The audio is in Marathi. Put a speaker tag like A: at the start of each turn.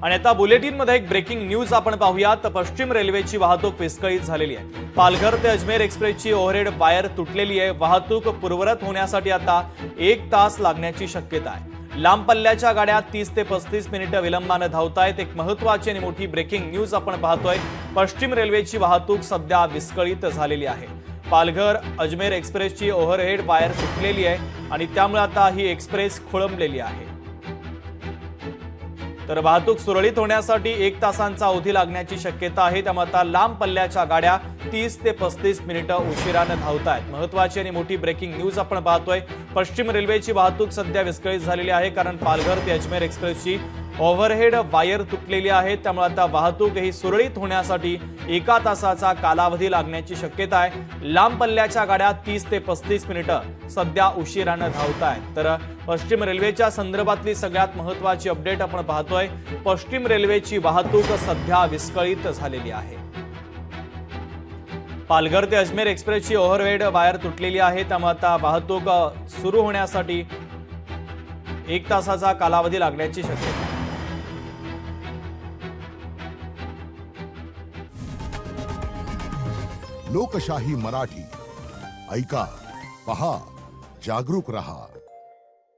A: आणि आता बुलेटिनमध्ये एक ब्रेकिंग न्यूज आपण पाहूयात। पश्चिम रेल्वेची वाहतूक विस्कळीत झालेली आहे। पालघर ते अजमेर एक्सप्रेसची ओव्हरहेड वायर तुटलेली आहे। वाहतूक पूर्ववत होण्यासाठी आता 1 तास लागण्याची शक्यता आहे। लांब पल्ल्याच्या गाड्या 30 ते 35 मिनिटे विलंबाने धावतायत। एक महत्त्वाची आणि मोठी ब्रेकिंग न्यूज आपण पाहतोय। पश्चिम रेल्वेची वाहतूक सध्या विस्कळीत झालेली आहे। पालघर अजमेर एक्सप्रेसची ओव्हरहेड वायर तुटलेली आहे आणि त्यामुळे आता ही एक्सप्रेस खोळंबलेली आहे। तर वाहतूक सुरळीत होण्यासाठी 1 तासांचा अवधी लागण्याची शक्यता आहे। त्यामुळे आता लांब पल्ल्याच्या गाड्या 30 ते 35 मिनिटं उशिराने धावतायत। महत्त्वाची आणि मोठी ब्रेकिंग न्यूज आपण पाहतोय। पश्चिम रेल्वेची वाहतूक सध्या विस्कळीत झालेली आहे, कारण पालघर ते अजमेर एक्सप्रेसची ओव्हरहेड वायर तुटलेली आहे। त्यामुळे आता वाहतूक ही सुरळीत होण्यासाठी 1 तासाचा कालावधी लागण्याची शक्यता आहे। लांब पल्ल्याच्या गाड्या 30 ते 35 मिनिटं सध्या उशिराने धावतायत। तर पश्चिम रेल्वेच्या संदर्भातली सगळ्यात महत्त्वाची अपडेट आपण पाहतोय। पश्चिम रेल्वेची वाहतूक सध्या विस्कळीत झालेली आहे। पालघर ते अजमेर एक्सप्रेसची ओव्हरहेड वायर तुटलेली आहे। त्यामुळे आता वाहतूक सुरू होण्यासाठी 1 तासाचा कालावधी लागण्याची शक्यता आहे।
B: लोकशाही मराठी ऐका, पहा, जागरूक रहा।